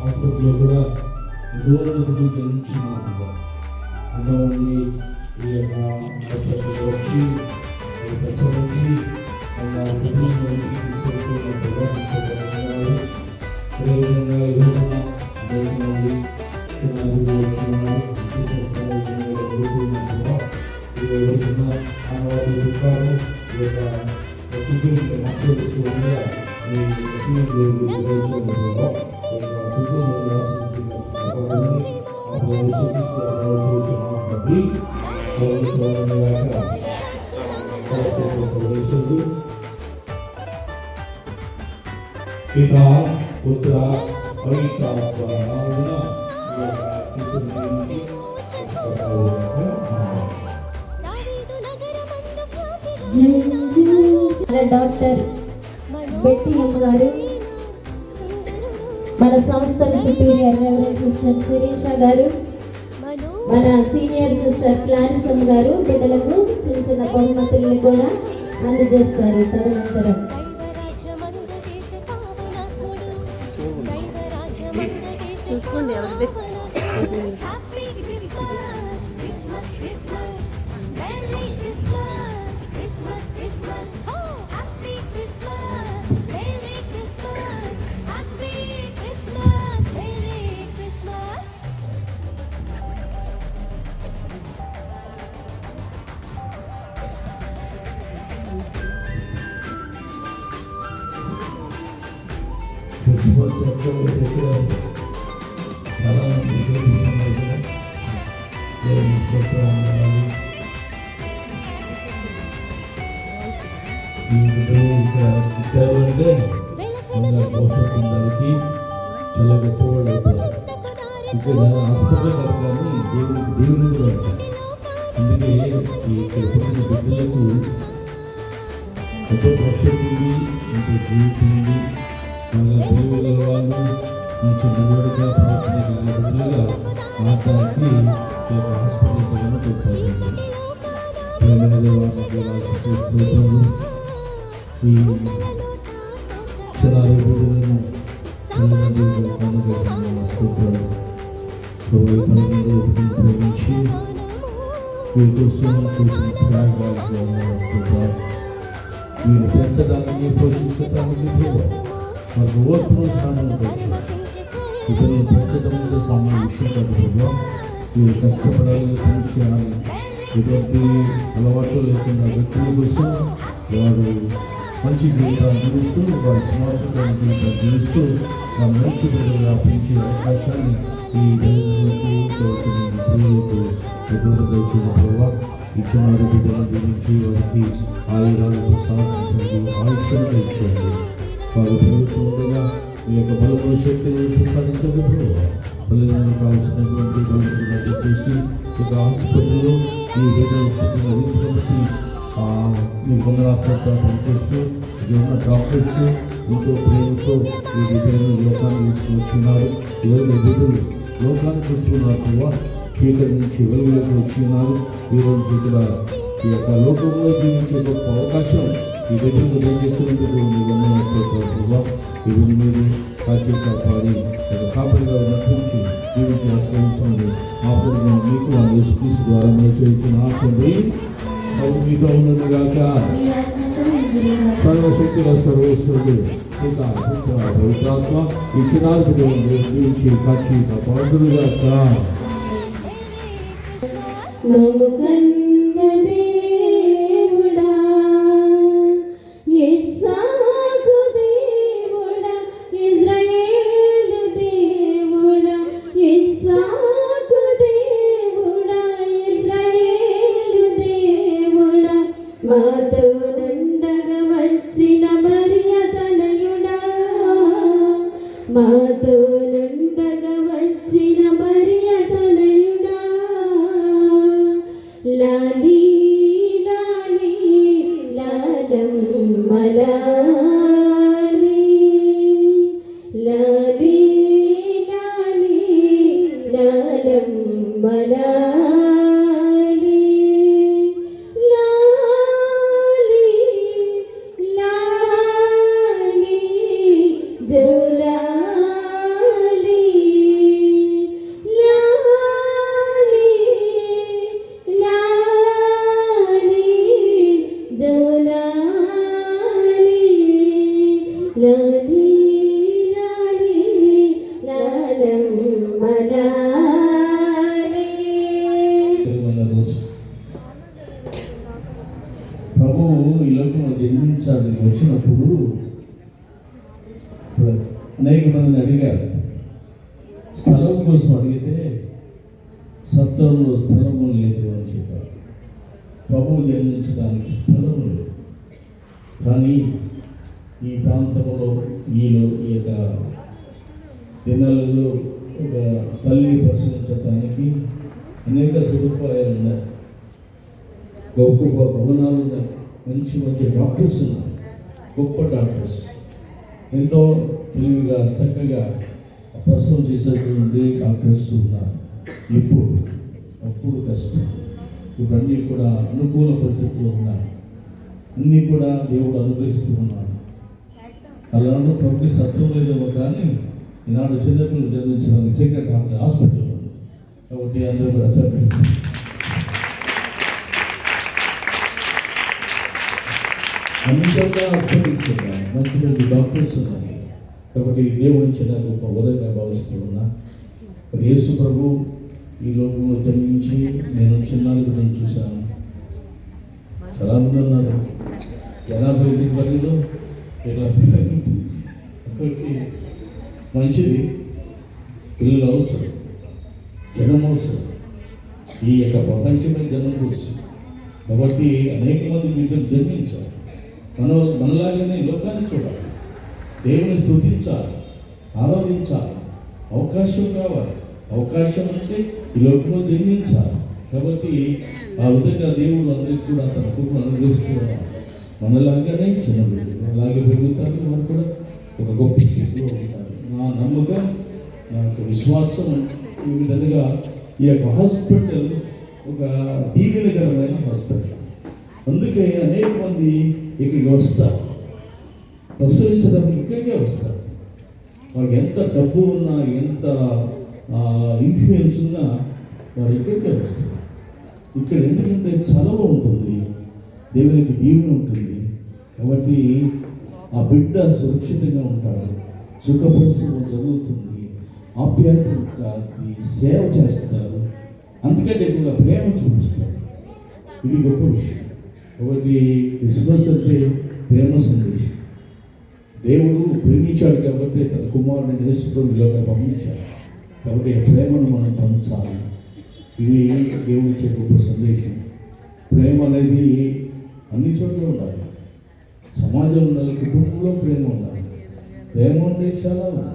హాస్పిటల్లో కూడా దూరం జన్మించినారు. అందువల్ల ఈ యొక్క హాస్పిటల్కి వచ్చి ప్రసవించి కుటుంబానికి తీసుకెళ్తున్నారు. అదేవిధంగా ఈరోజున పితా పుత్ర పవిత్రాత్మ నామమున డాక్టర్ బెట్టి గారు, మన సంస్థల సుపీరియర్ రెవరెండ్ సిస్టర్ శిరీష గారు, మన సీనియర్ సిస్టర్ క్లారిసమ్ గారు బిడ్డలకు చిన్న చిన్న బహుమతులను కూడా అందజేస్తారు. తదనంతరం చూసుకోండి ఎవరిది. చాలా గొప్పవాళ్ళు అవుతారు. ఇక్కడ హాస్పిటల్ కానీ దేవుని కూడా అంటారు. అందుకే ఇక్కడ పుట్టిన బిడ్డలకు ఎంతో భవిష్యత్తు ఉంది, ఎంతో జీవితం ఉంది. బాగా దేవుల వాళ్ళు మంచి నడవడిక ప్రవర్తన కలిగిన బిడ్డలుగా మార్చడానికి హాస్పిటల్ కూడా తోడ్పడుతుంది. ఈ చిన్నారి బిడ్డలను ప్రేమించి వీరి కోసం చేసిన త్యాగాలకు వీరు పెంచడానికి పోషించడానికి మనకు ఓర్పును సాధన ఇతరులను పెంచడం సామాన్య విషయం కాదు. వీరు కష్టపడాలి, పని చేయాలి. ఎటువంటి అలవాట్లు లేకుండా వ్యక్తుల కోసం వారు మంచి జీవితాన్ని జీవిస్తూ, వారి స్మార్ట్గా జీవితాన్ని జీవిస్తూ వారి మంచి బిడ్డలుగా పెంచే అవకాశాన్ని ఈ దైవానికి ప్రియులకు ఎదురుగా ఇచ్చిన ప్రభావ ఇచ్చిన వారి బిడ్డలను జీవించి వారికి ఆయురాలను సాధించండి, ఆయుష్యంగా ఇచ్చండి. వారు ప్రభుత్వంగా మీ యొక్క బలమైన శక్తిని ప్రసాదించండి. తల్లిదండ్రులకు కావాల్సినటువంటి బలమైన చేసి ఇక హాస్పిటల్లో ఈ బిడ్డలు పుట్టిన రీతికి మీ వందనాస్తంగా పనిచేస్తూ ఉన్న డాక్టర్స్ ఎంతో ప్రేమతో ఈ బిడ్డలను లోకాన్ని తీసుకువచ్చున్నారు. ఈరోజు బిడ్డలు లోకాన్ని చూస్తున్నారు, స్వీకరించి వెలుగులోకి వచ్చిన్నారు. ఈరోజు ఇక్కడ ఈ యొక్క లోకంలో జీవించే గొప్ప అవకాశం ఈ బిడ్డలకు దయచేసినందుకు మీ వందనాస్తంగా ఇవన్నీ మీరు కాచి కాపాడి కాపరిగా నటించి జీవించి ఆశ్రయించండి. మా ప్రభుత్వం మీకు ఆ యేసుక్రీస్తు ద్వారా మీరు చేస్తున్న ఆత్మని మీతో ఉన్నదిగాక. సర్వశక్తుల సర్వేశ్వరుడు పితా పుత్ర పవిత్రాత్మ ఈ చిన్నారి జీవించి కాచి కాపాడుగాక. మాతో నుండగా వచ్చిన మరియతనయుడా, లాలి లాలి లాలం మలాలి, లాలి లాలి లాలం మలాలి. లాలి లాలి లాలమ్మ లాలి. ప్రియమైన రోజు ప్రభువు ఈ లోకంలో జన్మించాలని వచ్చినప్పుడు అనేక మందిని అడిగారు. స్థలం కోసం అడిగితే సత్రంలో స్థలము లేదు అని చెప్పారు. ప్రభువు జన్మించడానికి స్థలం లేదు. కానీ ఈ ప్రాంతంలో ఈ యొక్క దినాలలో ఒక తల్లి ప్రసవించడానికి అనేక సదుపాయాలు ఉన్నాయి. గొప్ప గొప్ప భవనాలు ఉన్నాయి. మంచి మంచి డాక్టర్స్ ఉన్నారు. గొప్ప డాక్టర్స్ ఎంతో తెలివిగా చక్కగా ప్రసవం చేసేటువంటి డాక్టర్స్ ఉన్నారు. అప్పుడు కష్టం. ఇప్పుడు అన్నీ కూడా అనుకూల పరిస్థితులు ఉన్నాయి. అన్నీ కూడా దేవుడు అనుగ్రహిస్తూ ఉన్నాడు. అలాంటి ప్రభుకి సత్వం లేదేమో కానీ ఈనాడు చిన్నపిల్లలు జన్మించడానికి సెకండ్ హాస్పిటల్ ఉంది. కాబట్టి అందరూ కూడా చెప్పండి. అన్ని చోట్ల హాస్పిటల్స్ ఉన్నాయి. మంచి మంచి డాక్టర్స్ ఉన్నాయి. కాబట్టి దేవుడి చిన్న గొప్ప వరంగా భావిస్తూ ఉన్నా. యేసు ప్రభు ఈ లోకంలో జన్మించి నేను చిన్నాళ్ళకు నేను చూశాను. చాలామంది ఉన్నారు. 80 దిగుబడిలో కాబట్టి మంచిది. పిల్లలు అవసరం, జనం అవసరం. ఈ యొక్క ప్రపంచమే జనం కోసం. కాబట్టి అనేక మంది బిడ్డలు జన్మించాలి. మనలాగానే లోకాన్ని చూడాలి, దేవుని స్తుతించాలి, ఆరాధించాలి. అవకాశం కావాలి. అవకాశం అంటే ఈ లోకంలో జన్మించాలి. కాబట్టి ఆ విధంగా దేవుడు అందరికీ కూడా తన కృపను అనుగ్రహిస్తున్నాడు. మనలాగానే చిన్న బిడ్డలు అలాగే పెరుగుతారు. వారు కూడా ఒక గొప్ప స్థితిలో ఉంటారు. నా నమ్మకం, నా యొక్క విశ్వాసం ఈ విధంగా ఈ యొక్క హాస్పిటల్ ఒక దీవెనకరమైన హాస్పిటల్. అందుకే అనేక మంది ఇక్కడికి వస్తారు. ప్రసవించడానికి ఇక్కడికే వస్తారు. వాళ్ళకి ఎంత డబ్బు ఉన్నా, ఎంత ఇన్ఫ్లుయెన్స్ ఉన్నా వారు ఇక్కడికే వస్తారు. ఇక్కడ ఎందుకంటే చలవ ఉంటుంది, దేవునికి దీవెన ఉంటుంది. కాబట్టి ఆ బిడ్డ సురక్షితంగా ఉంటాడు, సుఖప్రసవం జరుగుతుంది, ఆప్యాయత ఉంటుంది, సేవ చేస్తారు. అందుకంటే ఎక్కువగా ప్రేమ చూపిస్తారు. ఇది గొప్ప విషయం. కాబట్టి క్రిస్మస్ అంటే ప్రేమ సందేశం. దేవుడు ప్రేమించాడు కాబట్టి తన కుమారుని యేసుప్రభువుగా పంపించాడు. కాబట్టి ఆ ప్రేమను మనం పంచాలి. ఇది దేవుడు ఇచ్చే గొప్ప సందేశం. ప్రేమ అనేది అన్ని చోట్ల ఉండాలి. సమాజంలో ఉండాలి, కుటుంబంలో ప్రేమ ఉండాలి. ప్రేమ అంటే చాలా ఉంది.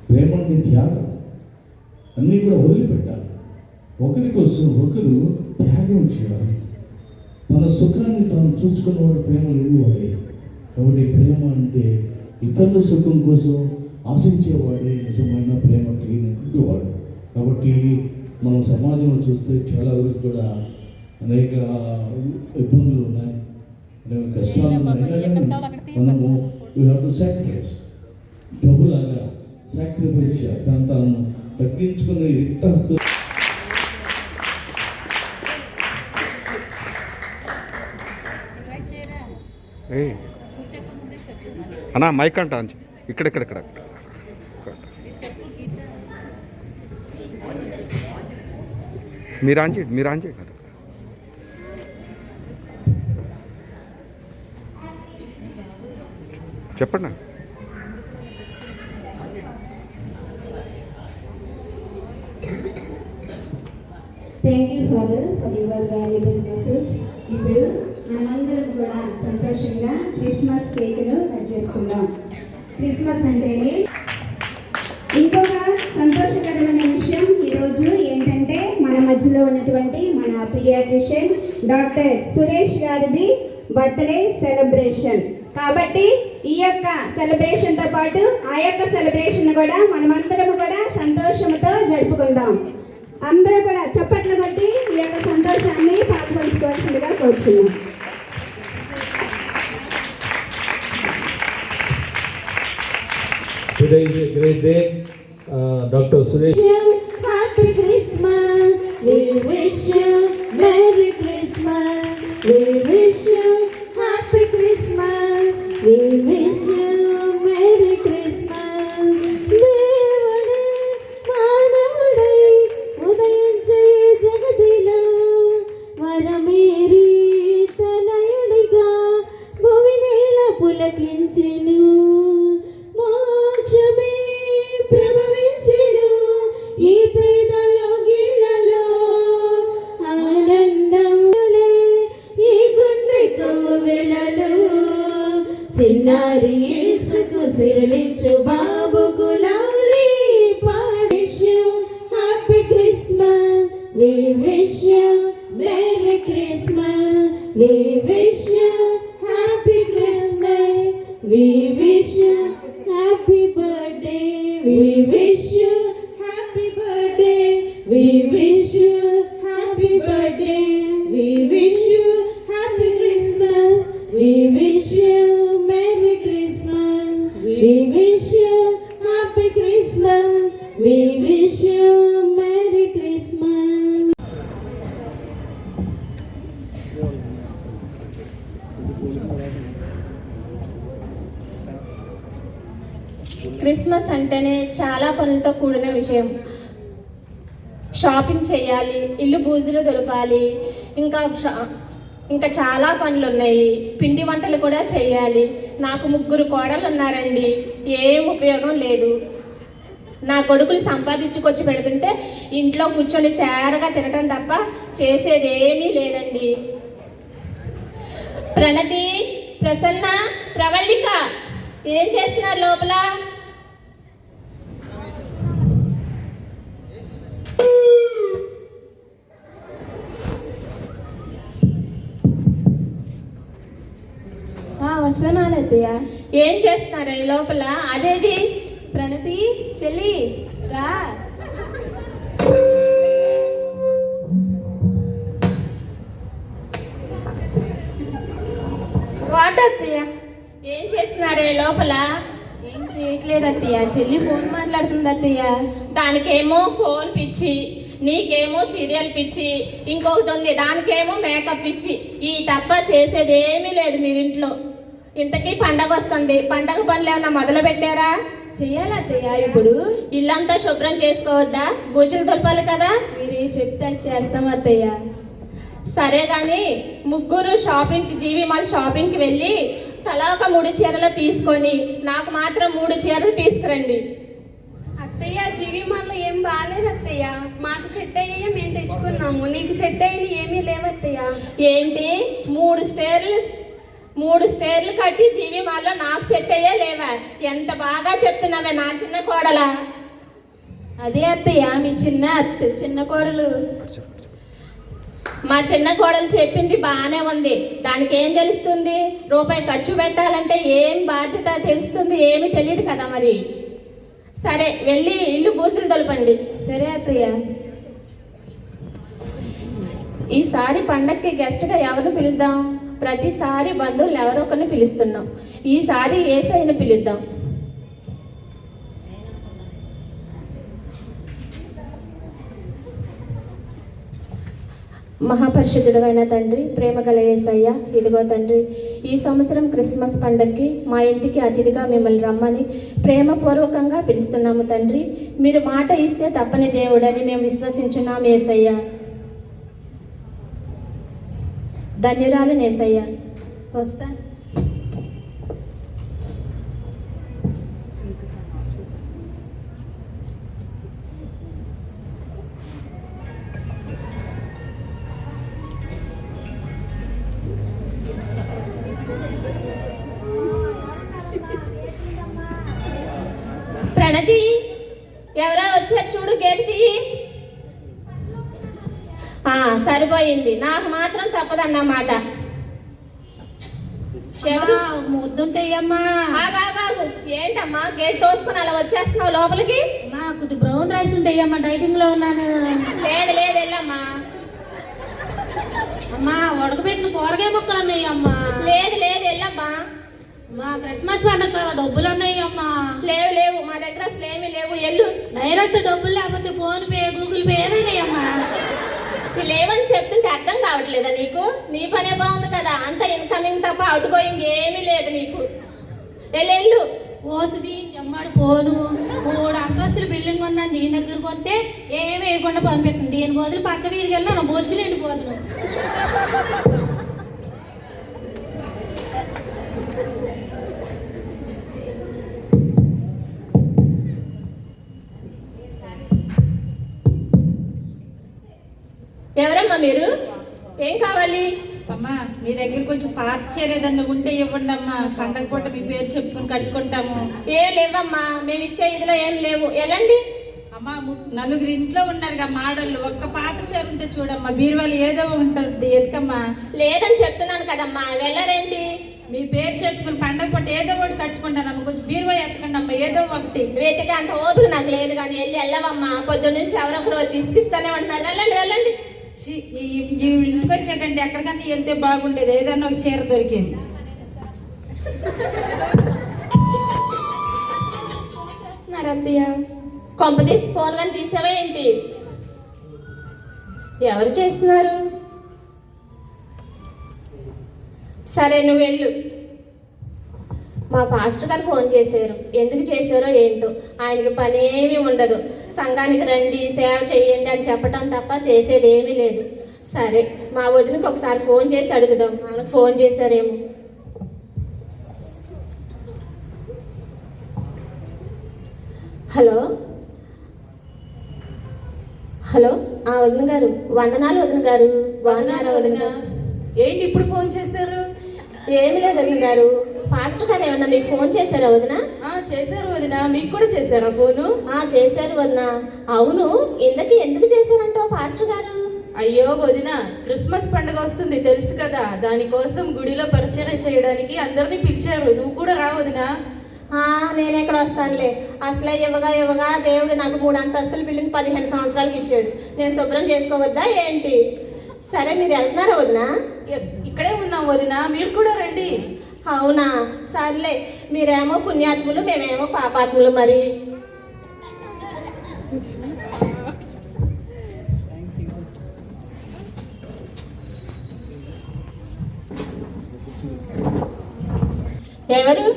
ప్రేమ అంటే త్యాగం. అన్నీ కూడా వదిలిపెట్టాలి. ఒకరి కోసం ఒకరు త్యాగం చేయాలి. తన సుఖాన్ని తాను చూసుకున్నవాడు ప్రేమ లేనివాడే. కాబట్టి ప్రేమ అంటే ఇతరుల సుఖం కోసం ఆశించేవాడే నిజమైన ప్రేమ కలిగినటువంటి వాడు. కాబట్టి మనం సమాజంలో చూస్తే చాలా వరకు కూడా అనేక ఇబ్బందులు ఉన్నాయి, అనేక కష్టాలు ఉన్నాయి. మనము వీ హ్యావ్ టు సాక్రిఫైస్. ప్రభులాగా సాక్రిఫైస్ ప్రాంతాలను తగ్గించుకునే ఇట్టాస్తూ అన్నా మైక్ అంట ఇక్కడ మీరు ఆన్ చేయండి కదా. చెప్పండి. Thank you father for your valuable message. ఇప్పుడు మనమందరం కూడా సంతోషంగా క్రిస్మస్ కేక్ను కట్ చేసుకుందాం. క్రిస్మస్ అంటేనే ఇంకొక సంతోషకరమైన విషయం ఈరోజు ఏంటంటే మన మధ్యలో ఉన్నటువంటి మన పీడియాట్రిషియన్ డాక్టర్ సురేష్ గారిది బర్త్డే సెలబ్రేషన్. కాబట్టి ఈ యొక్క సెలబ్రేషన్తో పాటు ఆ యొక్క సెలబ్రేషన్ కూడా మనమందరం కూడా సంతోషంతో జరుపుకుందాం. అందరూ కూడా చప్పట్లు కొట్టి ఈ యొక్క సంతోషాన్ని పాల్పంచుకోవాల్సిందిగా కోరుచున్నాం. Today is a great day. Dr. Suresh. Happy Christmas. We wish you Merry Christmas. We wish you Happy Christmas. We wish you వచ్చెను, మోక్షమే ప్రభవించెను. ఈ పేదలో గిళ్ళలో ఆనందములే ఈ గుండె కోవెలలో. చిన్నారి యేసుకు సిరలిచ్చు బాబు గులాలి పాడిషు. Happy Christmas, we wish you Merry Christmas, we wish you Happy Christmas, we wish you Happy birthday, we wish you Happy birthday, we wish you Happy birthday, we wish you Happy Christmas, we wish you Merry Christmas, we wish you Happy Christmas, we wish you Merry Christmas. Christmas అంటేనే చాలా పనులతో కూడిన విషయం. Shopping చేయాలి, ఇల్లు బూజులు దులపాలి, ఇంకా చాలా పనులు ఉన్నాయి. పిండి వంటలు కూడా చేయాలి. నాకు 3 కోడలు ఉన్నారండి, ఏం ఉపయోగం లేదు. నా కొడుకులు సంపాదించుకొచ్చి పెడుతుంటే ఇంట్లో కూర్చొని తేరగా తినటం తప్ప చేసేది ఏమీ లేదండి. ప్రణతి, ప్రసన్న, ప్రవళిక ఏం చేస్తున్నారు లోపల? వస్తున్నాను అత్తయ్య. ఏం చేస్తున్నారు ఈ లోపల? అదేది ప్రణతి చెల్లి రా. వాట్ అత్తయ్య? ఏం చేస్తున్నారు ఈ లోపల? ఏం చేయట్లేదు అత్తయ్య, చెల్లి ఫోన్ మాట్లాడుతుంది అత్తయ్య. దానికేమో ఫోన్ పిచ్చి, నీకేమో సీరియల్ పిచ్చి, ఇంకొకటి ఉంది దానికేమో మేకప్ పిచ్చి. ఈ తప్ప చేసేది ఏమీ లేదు మీరింట్లో. ఇంతకీ పండగ వస్తుంది, పండగ పనులు ఏమన్నా మొదలు పెట్టారా? చెయ్యాలి అత్తయ్య. ఇప్పుడు ఇల్లంతా శుభ్రం చేసుకోవద్దా? బూజులు దులపాలి కదా. మీరే చెప్తే చేస్తాం అత్తయ్య. సరే కానీ 3 షాపింగ్కి, జీవి మాల్ షాపింగ్కి వెళ్ళి తలా ఒక 3 చీరలు తీసుకొని నాకు మాత్రం 3 చీరలు తీసుకురండి. అత్తయ్య జీవి మాల్లో ఏం బాగాలేదు అత్తయ్య. మాకు సెట్ అయ్యే మేము తెచ్చుకున్నాము, నీకు సెట్ అయిన ఏమీ లేవత్తయ్య. ఏంటి 3 స్టేర్లు కట్టి జీవి మాల్లో నాకు సెట్ అయ్యే లేవా? ఎంత బాగా చెప్తున్నావే నా చిన్న కోడలా. అదే అత్తయ్య మీ చిన్న కోడలు. మా చిన్న కోడలు చెప్పింది బాగానే ఉంది, దానికి ఏం తెలుస్తుంది? రూపాయి ఖర్చు పెట్టాలంటే ఏం బాధ్యత తెలుస్తుంది? ఏమి తెలియదు కదా మరి. సరే వెళ్ళి ఇల్లు బూజులు దులపండి. సరే అత్తయ్య. ఈసారి పండక్కి గెస్ట్గా ఎవరిని పిలుద్దాం? ప్రతిసారి బంధువులు ఎవరో ఒకరిని పిలుస్తున్నాం, ఈసారి యేసయ్యని పిలుద్దాం. మహాపరిశుద్ధుడైన తండ్రి, ప్రేమగల యేసయ్య, ఇదిగో తండ్రి ఈ సంవత్సరం క్రిస్మస్ పండగకి మా ఇంటికి అతిథిగా మిమ్మల్ని రమ్మని ప్రేమపూర్వకంగా పిలుస్తున్నాము తండ్రి. మీరు మాట ఇస్తే తప్పని దేవుడని మేము విశ్వసించున్నాము యేసయ్య. ధన్యురాలు యేసయ్య. వస్తా. ప్రణతి, ఎవరో వచ్చారు చూడు, గేటు తీయి. సరిపోయింది, నాకు మాత్రం తప్పదన్నమాట. ముద్దుంటాయమ్మా. ఆగాగు, ఏంటమ్మా గేట్ తోసుకుని అలా వచ్చేస్తున్నావు లోపలికి? కొద్ది బ్రౌన్ రైస్ ఉంటాయమ్మా, డైటింగ్ లో ఉన్నాను. లేదు వెళ్ళమ్మా. అమ్మా ఉడకబెట్టిన కూరగాయ ముక్కలు ఉన్నాయమ్మా. లేదు వెళ్ళమ్మా. మా క్రిస్మస్ పండుగ కదా డబ్బులు ఉన్నాయమ్మా. లేవు మా దగ్గర అసలు ఏమీ లేవు. ఎల్లు. డైరెక్ట్ డబ్బులు లేకపోతే ఫోన్ పే, గూగుల్ పే ఏదైనాయమ్మా. లేవని చెప్తుంటే అర్థం కావట్లేదా నీకు? నీ పనే బాగుంది కదా, అంత ఇన్కమింగ్ తప్ప అవుట్ గోయింగ్ ఏమీ లేదు నీకు. వెళ్ళు. ఓసిది జమ్మాడు పోను 3 అంతస్తుల బిల్డింగ్ ఉందని దీని దగ్గరకు వస్తే ఏమి వేయకుండా పంపిస్తుంది. దీని బదులు పక్క వీధికి వెళ్ళినా నా బొచ్చులు ఎండిపోతున్నాను. ఎవరమ్మా మీరు? ఏం కావాలి? అమ్మా మీ దగ్గర కొంచెం పాత చీర ఏదన్నా ఉంటే ఇవ్వండి అమ్మా, పండగ పూట మీ పేరు చెప్పుకొని కట్టుకుంటాము. ఏం లేవమ్మా, మేము ఇచ్చే ఇదిలో ఏం లేవు. వెళ్ళండి. అమ్మా నలుగురు ఇంట్లో ఉన్నారుగా మాడళ్ళు, ఒక్క పాత చీర ఉంటే చూడమ్మా, బీరువాళ్ళు ఏదో ఉంటుంది ఎదుకమ్మా. లేదని చెప్తున్నాను కదమ్మా, వెళ్ళరేంటి? మీ పేరు చెప్పుకుని పండగ పూట ఏదో ఒకటి కట్టుకుంటానమ్మా, కొంచెం బీరువా ఎత్తకండి అమ్మా, ఏదో ఒకటి. వెతికి అంత ఓపిక నాకు లేదు కానీ వెళ్ళవమ్మా. పొద్దున్న నుంచి ఎవరొకరు వచ్చి ఇస్తానే ఉంటున్నారు. వెళ్ళండి వెళ్ళండి. ఈ ఇంటికి వచ్చాకండి ఎక్కడికన్నా వెళ్తే బాగుండేది, ఏదన్నా ఒక చీర దొరికేది. అత్తయ్య కొంప తీసి ఫోన్ కానీ తీసావా ఏంటి? ఎవరు చేస్తున్నారు? సరే నువ్వు వెళ్ళు. మా పాస్టర్ గారు ఫోన్ చేశారు. ఎందుకు చేశారో ఏంటో, ఆయనకి పని ఏమీ ఉండదు. సంఘానికి రండి సేవ చేయండి అని చెప్పటం తప్ప చేసేది ఏమీ లేదు. సరే మా వదినకి ఒకసారి ఫోన్ చేసి అడుగుదాం, ఆయనకు ఫోన్ చేశారేమో. హలో హలో, వదిన గారు వందనాలు. వదిన గారు బాగున్నారా? వదిన ఏంటి ఇప్పుడు ఫోన్ చేశారు? ఏమి లేదు వదిన గారు, పాస్టర్ గారు ఏమన్నా మీకు ఫోన్ చేశారా వదిన? చేశారు వదిన. మీకు కూడా చేశారా ఫోను? చేశారు వదిన. అవును, ఎందుకు చేశారంటావు పాస్టర్ గారు? అయ్యో వదిన, క్రిస్మస్ పండుగ వస్తుంది తెలుసు కదా, దానికోసం గుడిలో పరిచయం చేయడానికి అందరినీ పిలిచారు. నువ్వు కూడా రా వదిన. నేను ఎక్కడ వస్తానులే. అసలే ఇవ్వగా దేవుడు నాకు 3 అంతస్తుల బిల్డింగ్ 15 సంవత్సరాలకి ఇచ్చాడు. నేను శుభ్రం చేసుకోవద్దా ఏంటి? సరే మీరు వెళ్తున్నారా వదిన? ఇక్కడే ఉన్నాం వదిన, మీరు కూడా రండి. అవునా, సర్లే. మీరేమో పుణ్యాత్ములు, మేమేమో పాపాత్ములు. మరి ఎవరు?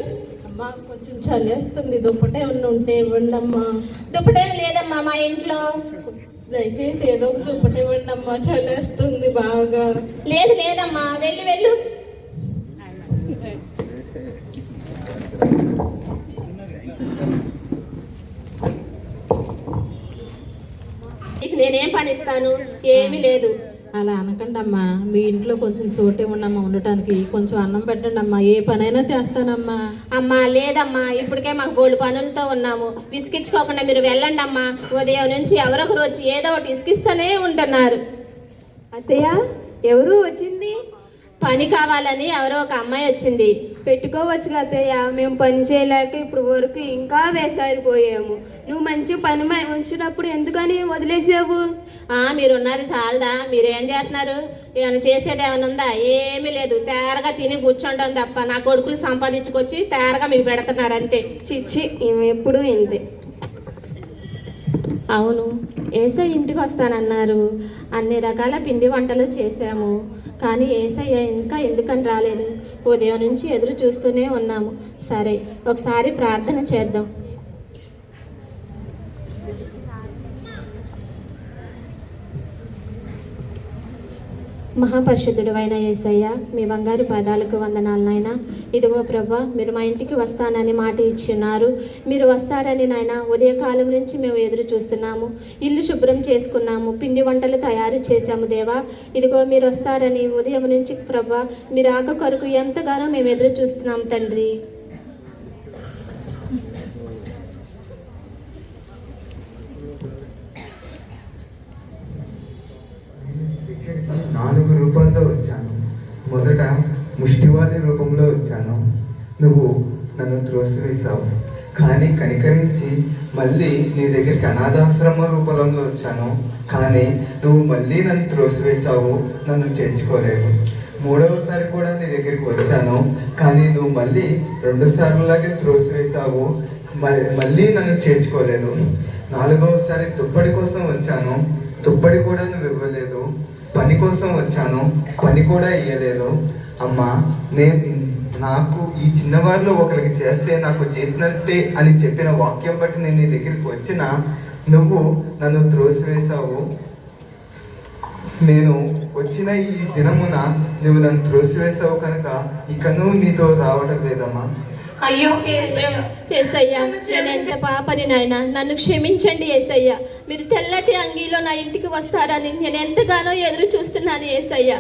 అమ్మా కొంచెం చలేస్తుంది, దుప్పటే ఉన్న ఉంటే ఇవ్వండి అమ్మా. దుప్పటేమి లేదమ్మా మా ఇంట్లో. దయచేసి ఏదో ఒక దుప్పటి ఇవ్వండి అమ్మా, చలేస్తుంది బాగా. లేదమ్మా, వెళ్ళు. నీకు నేనేం పని ఇస్తాను? ఏమీ లేదు. అలా అనకండి అమ్మా, మీ ఇంట్లో కొంచెం చోటు ఇవ్వండి ఉండటానికి. కొంచెం అన్నం పెట్టండి అమ్మా, ఏ పనైనా చేస్తానమ్మా. అమ్మా లేదమ్మా, ఇప్పటికే మాకు బోల్డు పనులతో ఉన్నాము. విసిగించుకోకుండా మీరు వెళ్ళండి అమ్మా. ఉదయం నుంచి ఎవరొకరు వచ్చి ఏదో ఒకటి ఇసుకిస్తూనే ఉంటున్నారు. అత్తయ్య ఎవరు వచ్చింది? పని కావాలని ఎవరో ఒక అమ్మాయి వచ్చింది. పెట్టుకోవచ్చు అత్తయ్య, మేము పని చేయలేక ఇప్పుడు వరకు ఇంకా వేసారిపోయాము. నువ్వు మంచి పని ఉంచినప్పుడు ఎందుకని వదిలేసావు? మీరున్నది చాలదా? మీరేం చేస్తున్నారు? ఏమైనా చేసేది ఏమైనా ఉందా? ఏమీ లేదు. తేరగా తిని కూర్చుంటాం తప్ప నా కొడుకులు సంపాదించుకొచ్చి తేరగా మీకు పెడుతున్నారు అంతే. చిచ్చి, ఈమె ఎప్పుడు ఇంతే. అవును, ఏసయ్య ఇంటికి వస్తానన్నారు. అన్ని రకాల పిండి వంటలు చేశాము, కానీ ఏసయ్య ఇంకా ఎందుకని రాలేదు? ఉదయం నుంచి ఎదురు చూస్తూనే ఉన్నాము. సరే ఒకసారి ప్రార్థన చేద్దాం. మహాపరిశుద్ధుడు అయిన యేసయ్య, మీ బంగారు పాదాలకు వందనాలు నాయన. ఇదిగో ప్రభా, మీరు మా ఇంటికి వస్తానని మాట ఇచ్చున్నారు. మీరు వస్తారని నాయన ఉదయకాలం నుంచి మేము ఎదురు చూస్తున్నాము. ఇల్లు శుభ్రం చేసుకున్నాము, పిండి వంటలు తయారు చేశాము దేవా. ఇదిగో మీరు వస్తారని ఉదయం నుంచి ప్రభా, మీరు ఆక కొరకు ఎంతగానో మేము ఎదురు చూస్తున్నాం తండ్రి. నాలుగు రూపాల్లో వచ్చాను. మొదట ముష్టివాళి రూపంలో వచ్చాను. నువ్వు నన్ను త్రోసివేశావు, కానీ కనికరించి మళ్ళీ నీ దగ్గరికి అనాథాశ్రమ రూపంలో వచ్చాను. కానీ నువ్వు మళ్ళీ నన్ను త్రోసివేశావు, నన్ను చేర్చుకోలేదు. మూడవసారి కూడా నీ దగ్గరికి వచ్చాను, కానీ నువ్వు మళ్ళీ 2 సార్లులాగే త్రోసివేశావు, మళ్ళీ నన్ను చేర్చుకోలేదు. 4వసారి దుప్పటి కోసం వచ్చాను, దుప్పటి కూడా నువ్వు ఇవ్వలేదు. పని కోసం వచ్చాను, పని కూడా ఇయ్యలేదు. అమ్మా, నాకు ఈ చిన్నవారిలో ఒకరికి చేస్తే నాకు చేసినట్టే అని చెప్పిన వాక్యం బట్టి నేను నీ దగ్గరికి వచ్చినా నువ్వు నన్ను త్రోసివేశావు. నేను వచ్చిన ఈ దినమున నువ్వు నన్ను త్రోసివేశావు కనుక ఇక నువ్వు నీతో రావటం లేదమ్మా. అయ్యో యేసయ్యా, నేను ఎంత పాపని నాయన, నన్ను క్షమించండి యేసయ్యా. మీరు తెల్లటి అంగీలో నా ఇంటికి వస్తారని నేను ఎంతగానో ఎదురు చూస్తున్నాను యేసయ్యా.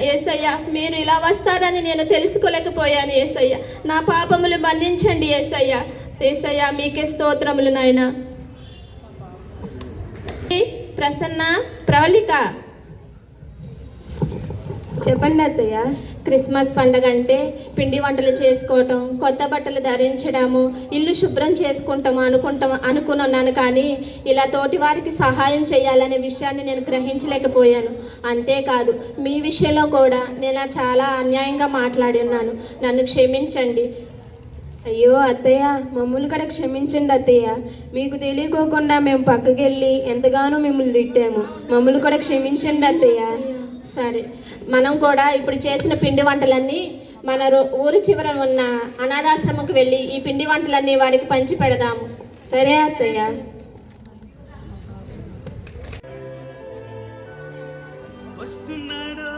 యేసయ్యా, మీరు ఇలా వస్తారని నేను తెలుసుకోలేకపోయాను యేసయ్యా. నా పాపములు మన్నించండి యేసయ్యా. యేసయ్యా, మీకే స్తోత్రములు నాయన. ప్రసన్న, ప్రవళిక, చెప్పండి అత్తయ్య. క్రిస్మస్ పండగ అంటే పిండి వంటలు చేసుకోవటం, కొత్త బట్టలు ధరించడము, ఇల్లు శుభ్రం చేసుకుంటాము అనుకున్నాను, కానీ ఇలా తోటి వారికి సహాయం చేయాలనే విషయాన్ని నేను గ్రహించలేకపోయాను. అంతేకాదు, మీ విషయంలో కూడా నేను చాలా అన్యాయంగా మాట్లాడి ఉన్నాను. నన్ను క్షమించండి. అయ్యో అత్తయ్య, మమ్మల్ని కూడా క్షమించండి అత్తయ్య. మీకు తెలియకోకుండా మేము పక్కకెళ్ళి ఎంతగానో మిమ్మల్ని తిట్టాము. మమ్మల్ని కూడా క్షమించండి అత్తయ్య. సరే, మనం కూడా ఇప్పుడు చేసిన పిండి వంటలన్నీ మన ఊరు చివర ఉన్న అనాథాశ్రమంకి వెళ్ళి ఈ పిండి వంటలన్నీ వారికి పంచి పెడదాము. సరే అత్తయ్య. వస్తున్నాడు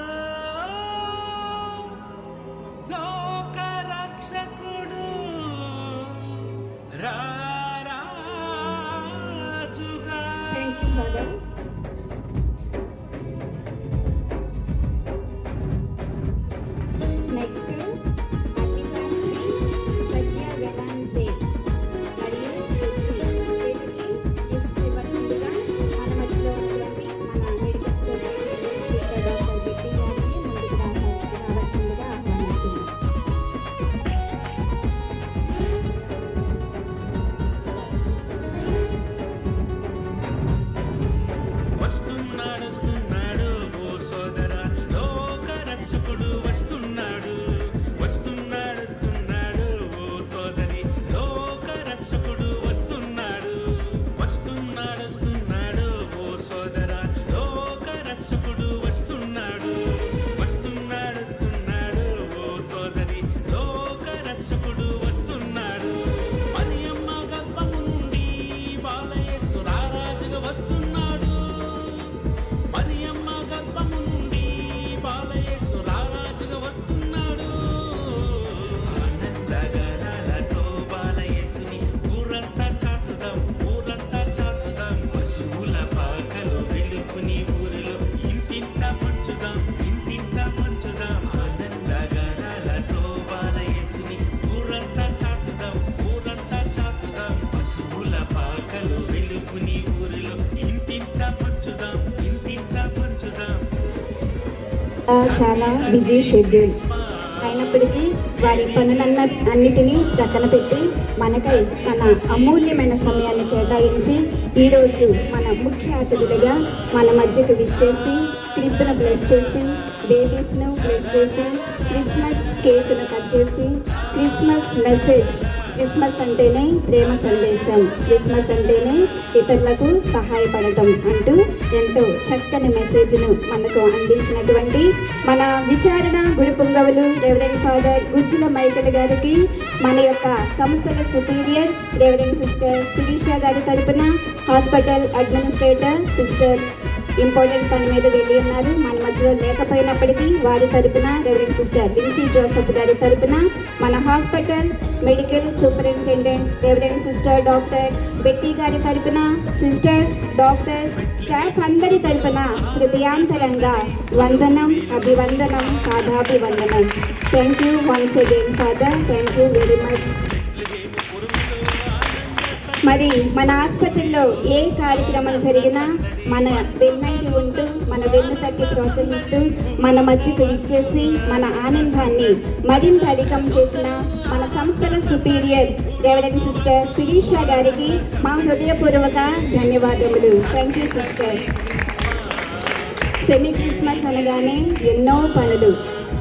లోక రక్షకుడు, రాజుగా. Thank you father. Next Arpita Sri Satya Velanje మరియు జెస్సీ వీళ్ళకి గిఫ్ట్స్ ఇవ్వాల్సిందిగా మన మధ్యలో ఉన్నటువంటి మన మెడికల్ సిస్టర్ డాక్టర్ బెట్టి గారిని ముందుకు రావాల్సిందిగా ఆహ్వానించున్నాం. వస్తున్నాడు వస్తున్నాడు ఓ సోదరా, లోక రక్షకుడు వస్తున్నాడు. వస్తున్నాడు వస్తున్నాడు ఓ సోదరి, లోక రక్షకుడు వస్తున్నాడు. వస్తున్నాడు వస్తున్నాడు ఓ సోదరా, లోక రక్షకుడు వస్తున్నాడు. వస్తున్నాడు వస్తున్నాడు ఓ సోదరి, లోక రక్షకుడు వస్తున్నాడు. మరియమ్మ గర్భము నుండి బాలయేసు రారాజుగా వస్తున్నాడు. మరియమ్మ గర్భము నుండి బాలయేసు రారాజుగా వస్తున్నాడు. ఆనందగానాలతో బాలయేసుని ఊరంతా చాటుదాం, ఊరంతా చాటుదాం. పశువుల పాకలు వెలుగుని ఊరిలో ఇంటింటా పంచుదాం, ఇంటింటా పంచుదాం. ఆనందగానాలతో బాలయేసుని ఊరంతా చాటుదాం, ఊరంతా చాటుదాం. పశువుల పాకలు వెలుగుని ఊరిలో ఇంటింటా పంచుదాం, ఇంటింటా పంచుదాం. చాలా బిజీ షెడ్యూల్ అయినప్పటికీ వారి అన్నిటినీ ప్రక్కన పెట్టి మనకై తన అమూల్యమైన సమయాన్ని కేటాయించి ఈరోజు మన ముఖ్య అతిథులుగా మన మధ్యకు విచ్చేసి క్రిప్ను బ్లెస్ చేసి, బేబీస్ను బ్లెస్ చేసి, క్రిస్మస్ కేక్ను కట్ చేసి, క్రిస్మస్ మెసేజ్, క్రిస్మస్ అంటేనే ప్రేమ సందేశం, క్రిస్మస్ అంటేనే ఇతరులకు సహాయపడటం అంటూ ఎంతో చక్కని మెసేజ్ను మనకు అందించినటువంటి మన విచారణ గురు పుంగవులు రెవరెండ్ ఫాదర్ గుజ్జుల మైకేల్ గారికి మన యొక్క సంస్థల సుపీరియర్ రెవరెండ్ సిస్టర్ శిరీష గారి తరపున హాస్పిటల్ అడ్మినిస్ట్రేటర్ సిస్టర్ ఇంపార్టెంట్ పని మీద వెళ్ళి ఉన్నారు. మన మధ్యలో లేకపోయినప్పటికీ వారి తరపున రెవరెండ్ సిస్టర్ లిన్సీ జోసెఫ్ గారి తరపున మన hospital medical superintendent reverend sister doctor బెట్టి గారి తరపున సిస్టర్స్, డాక్టర్స్, స్టాఫ్ అందరి తరపున హృదయాంతరంగా వందనం, అభివందనం, పాదాభివందనం. Thank you once again father, thank you very much. మరి మన ఆసుపత్రిలో ఏ కార్యక్రమం జరిగినా మన వెన్నంటి ఉంటూ, మన వెన్ను తట్టి ప్రోత్సహిస్తూ, మన మధ్యకు విచ్చేసి మన ఆనందాన్ని మరింత అధికం చేసిన మన సంస్థల సుపీరియర్ రెవరెండ్ సిస్టర్ శిరీష గారికి మా హృదయపూర్వక ధన్యవాదములు. Thank you sister. Semi Christmas అనగానే ఎన్నో పనులు,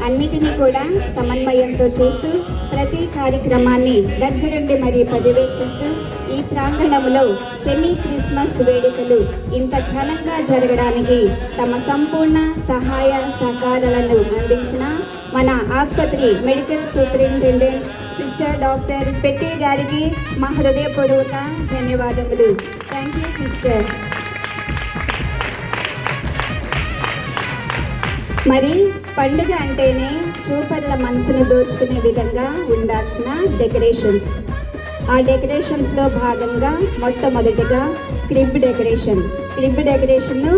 అన్నిటినీ కూడా సమన్వయంతో చూస్తూ ప్రతి కార్యక్రమాన్ని దగ్గరుండి మరీ పర్యవేక్షిస్తూ ఈ ప్రాంగణంలో సెమీ క్రిస్మస్ వేడుకలు ఇంత ఘనంగా జరగడానికి తమ సంపూర్ణ సహాయ సహకారాలను అందించిన మన ఆసుపత్రి మెడికల్ సూపరింటెండెంట్ సిస్టర్ డాక్టర్ బెట్టి గారికి మా హృదయపూర్వక ధన్యవాదములు. Thank you sister. మరి పండుగ అంటేనే చూపర్ల మనసును దోచుకునే విధంగా ఉండాల్సిన డెకరేషన్స్. ఆ డెకరేషన్స్లో భాగంగా మొట్టమొదటిగా క్రిబ్ డెకరేషన్. క్రిబ్ డెకరేషన్ను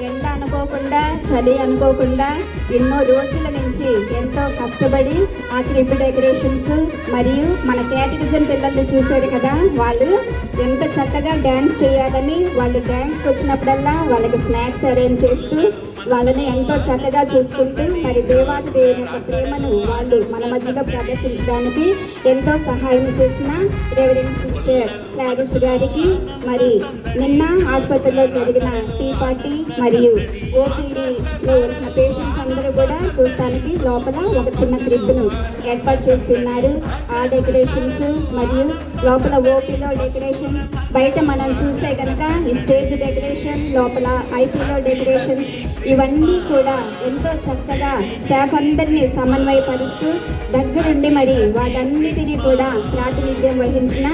ఎండ అనుకోకుండా, చలి అనుకోకుండా ఎన్నో రోజుల నుంచి ఎంతో కష్టపడి ఆ క్రిబ్ డెకరేషన్స్, మరియు మన కేటగిజం పిల్లల్ని చూశారు కదా, వాళ్ళు ఎంత చక్కగా డ్యాన్స్ చేయాలని వాళ్ళు డ్యాన్స్కి వచ్చినప్పుడల్లా వాళ్ళకి స్నాక్స్ అరేంజ్ చేస్తూ వాళ్ళని ఎంతో చక్కగా చూసుకుంటూ మరి దేవాది దేవుని యొక్క ప్రేమను వాళ్ళు మన మధ్యలో ప్రదర్శించడానికి ఎంతో సహాయం చేసిన రెవరెండ్ సిస్టర్ క్లారిస్ గారికి, మరి నిన్న ఆసుపత్రిలో జరిగిన టీ పార్టీ మరియు ఓపీడీలో వచ్చిన పేషెంట్స్ అందరూ కూడా చూస్తానికి లోపల ఒక చిన్న క్రిబ్ను ఏర్పాటు చేస్తున్నారు. ఆ డెకరేషన్స్ మరియు లోపల ఓపీలో డెకరేషన్స్, బయట మనం చూస్తే కనుక ఈ స్టేజ్ డెకరేషన్, లోపల ఐపీలో డెకరేషన్స్, ఇవన్నీ కూడా ఎంతో చక్కగా స్టాఫ్ అందరినీ సమన్వయపరుస్తూ దగ్గరుండి మరి వాటన్నిటినీ కూడా ప్రాతినిధ్యం వహించిన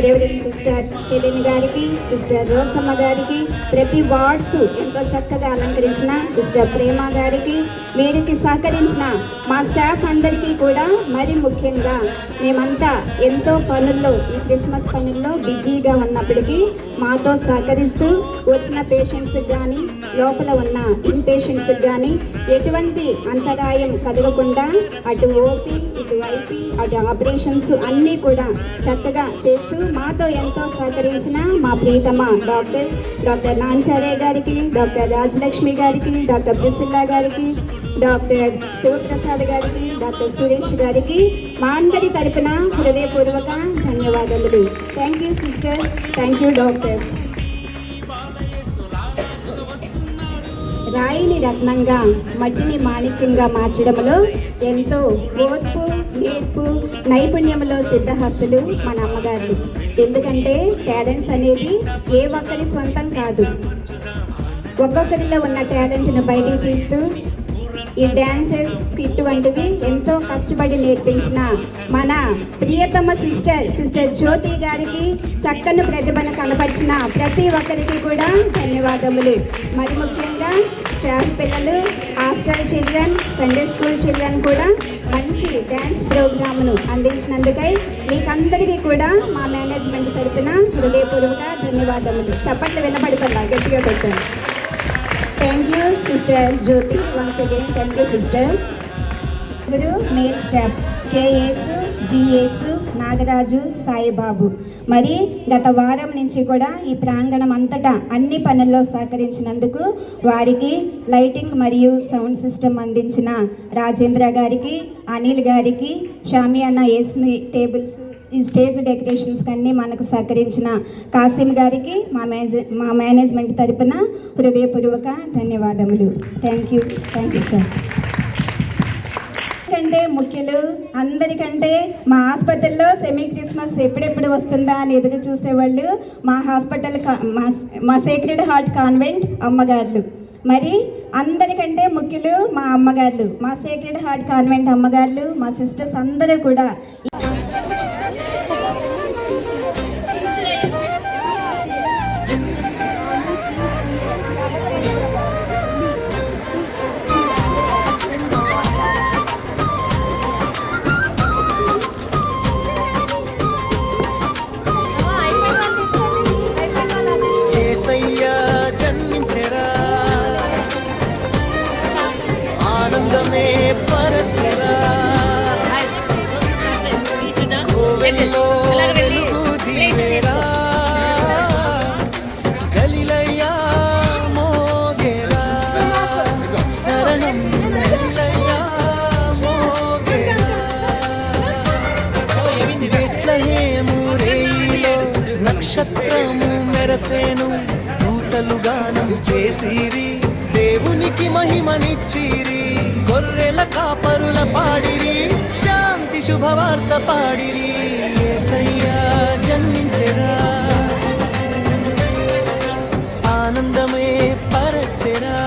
రెవరెండ్ సిస్టర్ హెలెన్ గారికి, సిస్టర్ రోసమ్మ గారికి, ప్రతి వార్డ్స్ ఎంతో చక్కగా అలంకరించిన సిస్టర్ ప్రేమ గారికి, వీరికి సహకరించిన మా స్టాఫ్ అందరికీ కూడా మరి ముఖ్యంగా మేమంతా ఎంతో పనుల్లో ఈ క్రిస్మస్ పనుల్లో బిజీగా ఉన్నప్పటికీ మాతో సహకరిస్తూ వచ్చిన పేషెంట్స్కి కానీ లోపల ఉన్న ఇన్పేషెంట్స్కి కానీ ఎటువంటి అంతరాయం కలగకుండా అటు ఓపీ, ఇటు ఐపీ, అటు ఆపరేషన్స్ అన్నీ కూడా చక్కగా చేస్తూ మాతో ఎంతో సహకరించిన మా ప్రీతమ డాక్టర్స్ డాక్టర్ నాంచారే గారికి, డాక్టర్ రాజలక్ష్మి గారికి, డాక్టర్ ప్రిసిల్లా గారికి, డాక్టర్ శివప్రసాద్ గారికి, డాక్టర్ సురేష్ గారికి మా అందరి తరపున హృదయపూర్వక ధన్యవాదాలు. Thank you sisters, thank you doctors. రాయిని రత్నంగా, మట్టిని మాణిక్యంగా మార్చడంలో ఎంతో ఓర్పు, నేర్పు, నైపుణ్యంలో సిద్ధహస్తులు మన అమ్మగారు. ఎందుకంటే టాలెంట్స్ అనేది ఏ ఒక్కరి సొంతం కాదు. ఒక్కొక్కరిలో ఉన్న టాలెంట్ను బయటికి తీస్తూ ఈ డ్యాన్సెస్, స్కిట్ వంటివి ఎంతో కష్టపడి నేర్పించిన మన ప్రియతమ సిస్టర్ జ్యోతి గారికి, చక్కని ప్రతిభను కనపరిచిన ప్రతి ఒక్కరికి కూడా ధన్యవాదములు. మరి ముఖ్యంగా స్టాఫ్ పిల్లలు, hostel children, Sunday school children కూడా మంచి డ్యాన్స్ ప్రోగ్రామ్ను అందించినందుకై మీకందరికీ కూడా మా మేనేజ్మెంట్ తరపున హృదయపూర్వక ధన్యవాదములు. చప్పట్లు వినపడుతుందా? గట్టిగా పెట్టాను. Thank you sister Jyothi, once again thank you sister. గురు male staff KS, GS, Nagaraju, Saibabu మరి గత వారం నుంచి కూడా ఈ ప్రాంగణం అంతటా అన్ని పనుల్లో సహకరించినందుకు వారికి లైటింగ్ మరియు సౌండ్ సిస్టమ్ అందించిన రాజేంద్ర గారికి, అనిల్ గారికి, షామియానా ఏస్ని టేబుల్స్, ఈ స్టేజ్ డెకరేషన్స్కి అన్నీ మనకు సహకరించిన కాసిం గారికి మా మేనేజ్మెంట్ తరపున హృదయపూర్వక ధన్యవాదములు. Thank you sir. కంటే ముఖ్యులు అందరికంటే మా హాస్పిటల్లో సెమీ క్రిస్మస్ ఎప్పుడెప్పుడు వస్తుందా అని ఎదురు చూసేవాళ్ళు మా హాస్పిటల్ మా సేక్రెడ్ హార్ట్ కాన్వెంట్ అమ్మగారులు. మరి అందరికంటే ముఖ్యులు మా అమ్మగారులు, మా సేక్రెడ్ హార్ట్ కాన్వెంట్ అమ్మగారులు, మా సిస్టర్స్ అందరూ కూడా ఆనందమే పరచరా కోవెల్లో వెలుగు దీవెరా గలిలయ్యా మోగెరా శరణం గలిలయ్యా మోగెరా బెత్లెహేము రేయిలో నక్షత్రము మెరసేను దూతలు గానం చేసిరి దేవునికి మహిమనిచ్చిరి గొర్రెల కాపరుల పాడిరి శాంతి శుభవార్త పాడిరి యేసయ్యా జన్మించెరా ఆనందమే పరచెరా